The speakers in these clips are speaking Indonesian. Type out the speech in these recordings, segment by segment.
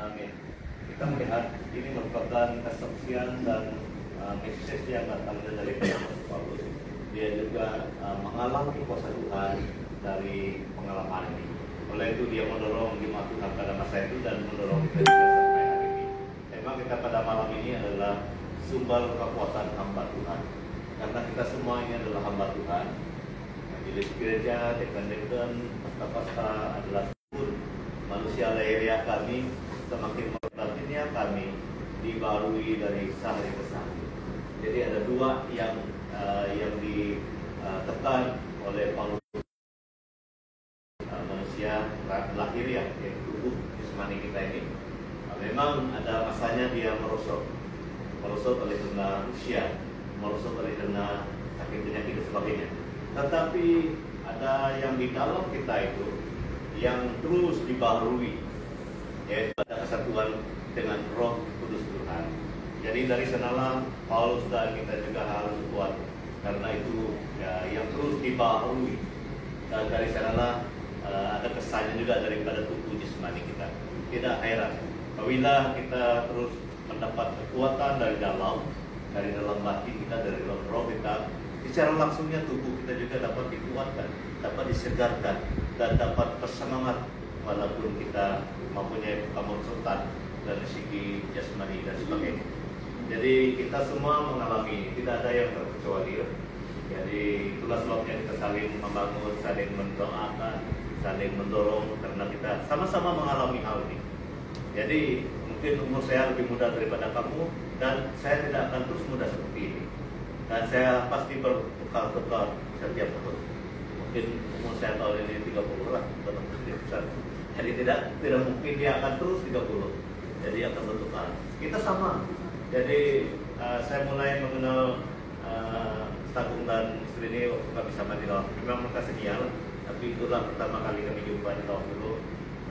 Amin. Kita melihat ini merupakan kesaksian dan message yang datang dari Paulus. Dia juga mengalami kuasa Tuhan dari pengalaman ini. Oleh itu dia mendorong jemaat Tuhan pada masa itu dan mendorong kita juga sampai hari ini. Memang kita pada malam ini adalah sumber kekuatan hamba Tuhan. Karena kita semua ini adalah hamba Tuhan. Majelis gereja, dekan-dekan, pasta-pasta adalah sumber manusia lahiriah kami. Semakin berbatinnya kami dibarui dari sehari ke sehari. Jadi ada dua yang ditekan oleh Paulus, manusia lahiriah, yaitu tubuh jasmani kita ini. Memang ada masanya dia merosot oleh karena usia, merosot oleh karena sakit penyakit dan sebagainya. Tetapi ada yang di dalam kita itu yang terus dibarui, yaitu ada kesatuan dengan Roh Kudus Tuhan. Jadi dari sanalah Paulus dan kita juga harus kuat, karena itu ya, yang terus dibarui. Dan dari sanalah ada kesannya juga daripada tubuh jasmani kita. Tidak heran apabila kita terus mendapat kekuatan dari dalam batin kita, dari dalam roh kita, secara langsungnya tubuh kita juga dapat dikuatkan, dapat disegarkan, dan dapat bersemangat walaupun kita mempunyai kemerosotan dari segi jasmani dan sebagainya. Jadi kita semua mengalami, tidak ada yang terkecuali. Jadi itulah sebabnya kita saling membangun, saling mendoakan, saling mendorong, karena kita sama-sama mengalami hal ini. Jadi mungkin umur saya lebih muda daripada kamu, dan saya tidak akan terus muda seperti ini. Dan saya pasti bertukar-tukar setiap tahun. Mungkin umur saya tahun ini 30 lah, jadi tidak mungkin dia akan terus 30. Jadi akan bertukar. Kita sama. Jadi saya mulai mengenal Agung dan istri ini waktu kami sama di dalam. Memang mereka sedia, tapi itulah pertama kali kami jumpa di tahun dulu.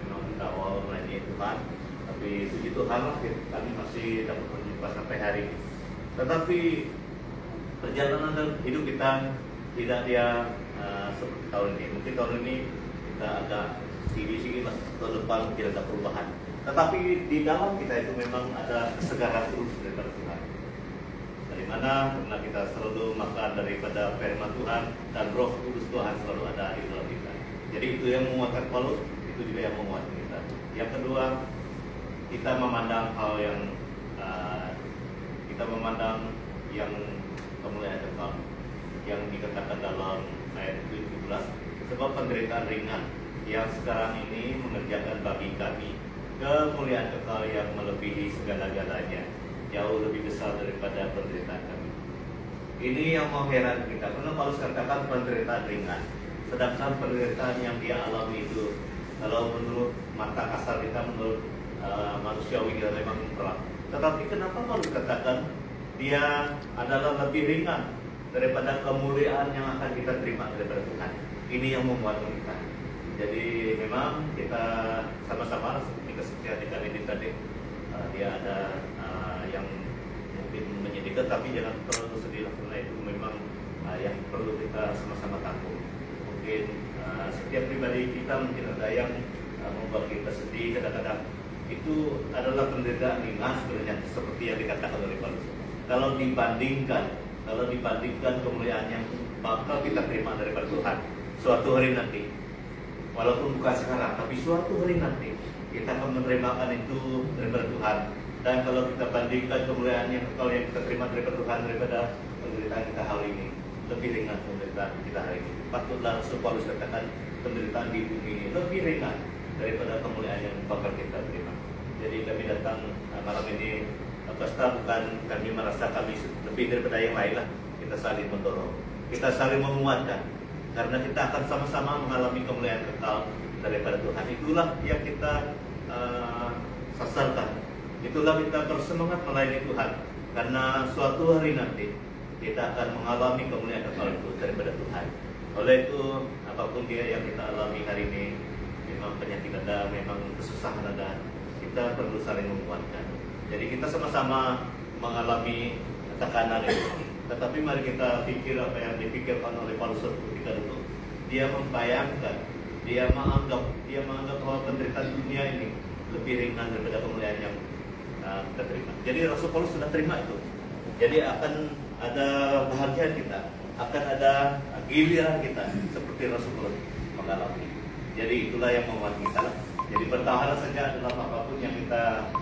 Memang kita awal melayani Tuhan, tapi puji Tuhan lah kami masih dapat berjumpa sampai hari ini. Tetapi perjalanan hidup kita tidak dia seperti tahun ini. Mungkin tahun ini kita agak sedikit lah, tahun depan tidak ada perubahan. Tetapi di dalam kita itu memang ada kesegaran terus daripada Tuhan. Dari mana? Karena kita selalu makan daripada firman Tuhan, dan Roh Kudus Tuhan selalu ada di dalam kita. Jadi itu yang menguatkan Paulus, itu juga yang menguatkan kita. Yang kedua, kita memandang hal yang kemuliaan kekal, yang dikatakan dalam ayat 17, sebab penderitaan ringan yang sekarang ini mengerjakan bagi kami kemuliaan kekal yang melebihi segala-galanya, jauh lebih besar daripada penderitaan kami. Ini yang mengherankan kita, karena Paulus katakan penderitaan ringan, sedangkan penderitaan yang dia alami itu, kalau menurut mata kasar kita, menurut manusiawi kita memang berat. Tetapi kenapa Paulus katakan dia adalah lebih ringan daripada kemuliaan yang akan kita terima daripada Tuhan? Ini yang membuat kita. Jadi memang kita sama-sama seperti kesekian di kali ini tadi, dia ada yang mungkin menyedihkan, tapi jangan terlalu sedih, karena itu memang yang perlu kita sama-sama tanggung. Mungkin setiap pribadi kita mungkin ada yang membuat kita sedih kadang-kadang. Itu adalah penderitaan ringan sebenarnya, seperti yang dikatakan oleh Paulus. Kalau dibandingkan kemuliaan yang bakal kita terima daripada Tuhan suatu hari nanti, walaupun bukan sekarang, tapi suatu hari nanti kita akan menerimakan itu daripada Tuhan. Dan kalau kita bandingkan kemuliaan yang kekal yang kita terima daripada Tuhan daripada penderitaan kita hari ini, lebih ringan penderitaan kita hari ini. Patutlah Paulus katakan penderitaan di bumi ini lebih ringan daripada kemuliaan yang bakal kita terima. Jadi kami datang malam ini, pesta bukan kami merasa kami lebih daripada yang lain lah. Kita saling mendorong, kita saling menguatkan, karena kita akan sama-sama mengalami kemuliaan kekal daripada Tuhan. Itulah yang kita sasarkan. Itulah kita bersemangat melayani Tuhan, karena suatu hari nanti kita akan mengalami kemuliaan kekal itu daripada Tuhan. Oleh itu, apapun dia yang kita alami hari ini, memang penyakit ada, memang kesusahan ada, kita perlu saling menguatkan. Jadi kita sama-sama mengalami tekanan itu. Tetapi mari kita pikir apa yang dipikirkan oleh Paulus ketika dulu. Dia membayangkan, dia menganggap bahwa penderitaan dunia ini lebih ringan daripada kemuliaan yang kita terima. Jadi Rasul Paulus sudah terima itu. Jadi akan ada bahagia kita, akan ada giliran kita seperti Rasul Paulus mengalami. Jadi itulah yang membuat kita. Jadi bertahanlah saja dalam apapun yang kita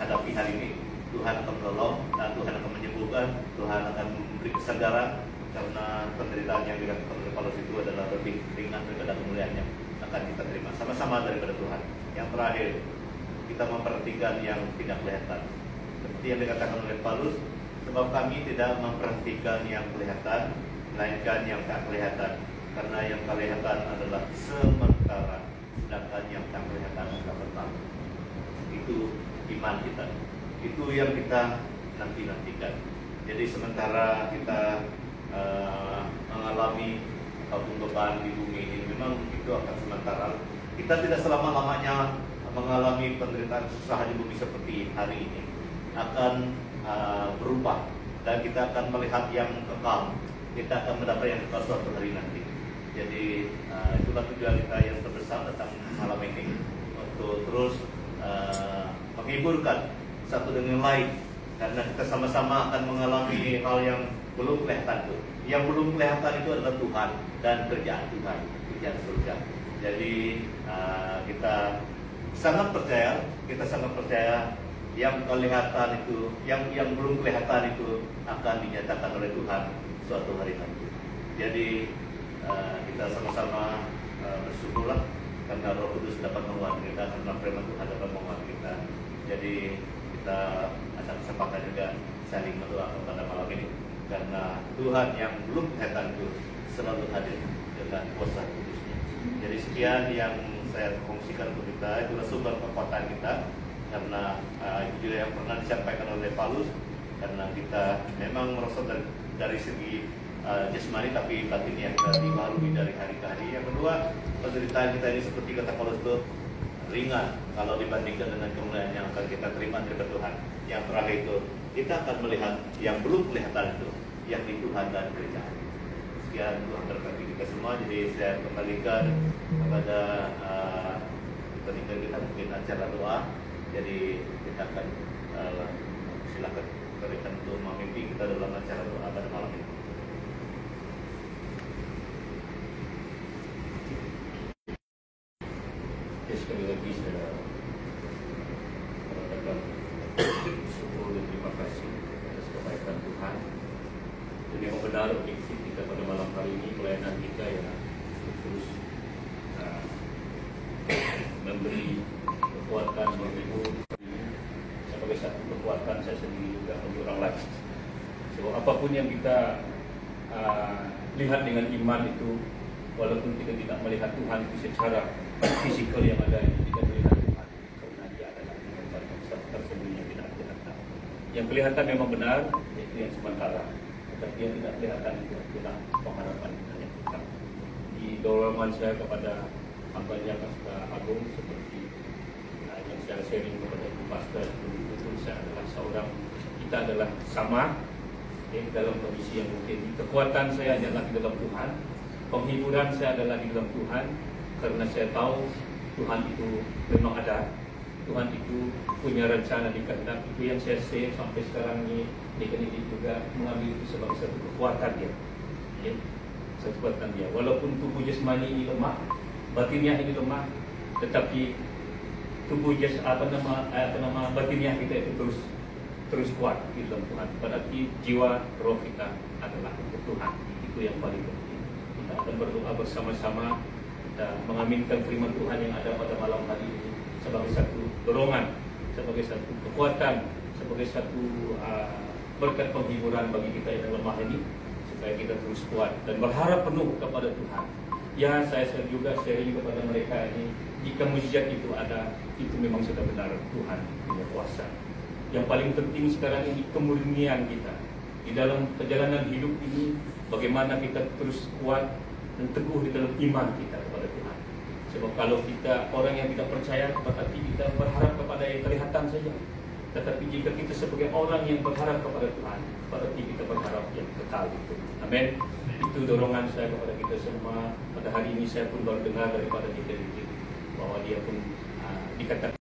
hadapi hari ini. Tuhan akan menolong dan Tuhan akan menyembuhkan, Tuhan akan memberi kesadaran, karena penderitaan yang dirasakan oleh Paulus itu adalah lebih ringan daripada kemuliaan yang akan kita terima sama-sama daripada Tuhan. Yang terakhir, kita memperhatikan yang tidak kelihatan. Seperti yang dikatakan oleh Paulus, sebab kami tidak memperhatikan yang kelihatan, melainkan yang tak kelihatan, karena yang kelihatan adalah sementara, sedangkan yang tak kelihatan adalah tetap. Itu iman kita. Itu yang kita nantikan. Jadi sementara kita mengalami ataupun beban di bumi ini, memang itu akan sementara. Kita tidak selama-lamanya mengalami penderitaan susah di bumi seperti hari ini. Akan berubah dan kita akan melihat yang kekal. Kita akan mendapat yang kekal suatu hari nanti. Jadi itulah tujuan kita yang terbesar datang malam ini, untuk terus menghiburkan satu dengan lain, karena kita sama-sama akan mengalami hal yang belum kelihatan tuh. Yang belum kelihatan itu adalah Tuhan dan kerjaan Tuhan, kerjaan surga. Jadi kita sangat percaya yang kelihatan itu, yang belum kelihatan itu akan dinyatakan oleh Tuhan suatu hari nanti. Jadi kita sama-sama bersyukurlah karena Roh Kudus dapat menguatkan kita, karena firman Tuhan dapat menguatkan kita. Jadi kita ada kesempatan juga saling berdoa pada malam ini, karena Tuhan yang belum kelihatan itu selalu hadir dengan kuasa kudusnya. Jadi sekian yang saya kongsikan untuk kita, itulah sumber kekuatan kita, karena itu juga yang pernah disampaikan oleh Paulus, karena kita memang merasa dari segi jasmani, tapi batinnya kita dibaharui dari hari ke hari. Yang kedua, penderitaan kita ini seperti kata Paulus itu ringan kalau dibandingkan dengan kemuliaan yang akan kita terima dari Tuhan. Yang terakhir itu, kita akan melihat yang belum kelihatan itu, yakni Tuhan dan kerjaan. Sekian, Tuhan berkati kita semua. Jadi saya kembalikan kepada peninggal kita, mungkin acara doa. Jadi kita akan silakan berikan untuk memimpin kita dalam acara doa pada malam ini. Sekali lagi saya mengatakan syukur dan terima kasih atas kebaikan Tuhan. Dan yang benar objektif kita pada malam hari ini, pelayanan kita yang terus memberi kekuatan bagi ibu sebagai satu kekuatan saya sendiri juga bagi orang lain. So apapun yang kita lihat dengan iman itu, walaupun kita tidak melihat Tuhan itu secara fisikal yang ada, itu tidak melihat Tuhan, karena dia adalah yang tersembunyi yang tidak kelihatan. Yang kelihatan memang benar, itu yang sementara, tetapi yang tidak kelihatan itu adalah pengharapan kita yang kekal. Di dorongan saya kepada hambanya Pastor Agung, seperti yang saya sharing kepada Ibu Pastor, itu saya adalah seorang, kita adalah sama dalam kondisi yang mungkin. Kekuatan saya adalah di dalam Tuhan, penghiburan saya adalah di dalam Tuhan, karena saya tahu Tuhan itu memang ada. Tuhan itu punya rencana di kehendak. Itu yang saya share sampai sekarang ini. Ini juga mengambil itu sebagai satu kekuatan dia, satu kekuatan dia. Walaupun tubuh jasmani ini lemah, batinnya ini lemah, tetapi tubuh batinnya kita itu terus kuat di dalam Tuhan. Berarti jiwa roh kita adalah untuk Tuhan. Itu yang paling penting. Kita akan berdoa bersama-sama dan mengaminkan firman Tuhan yang ada pada malam hari ini sebagai satu dorongan, sebagai satu kekuatan, sebagai satu berkat penghiburan bagi kita yang lemah ini, supaya kita terus kuat dan berharap penuh kepada Tuhan. Ya, saya juga sharing kepada mereka ini, jika mujizat itu ada, itu memang sudah benar Tuhan punya kuasa. Yang paling penting sekarang ini kemurnian kita di dalam perjalanan hidup ini, bagaimana kita terus kuat dan teguh di dalam iman kita kepada Tuhan. Sebab kalau kita orang yang tidak percaya, berarti kita berharap kepada yang kelihatan saja. Tetapi jika kita sebagai orang yang berharap kepada Tuhan, berarti kita berharap yang kekal itu. Amin. Itu dorongan saya kepada kita semua. Pada hari ini saya pun baru dengar daripada Dikir bahwa dia pun di dikatakan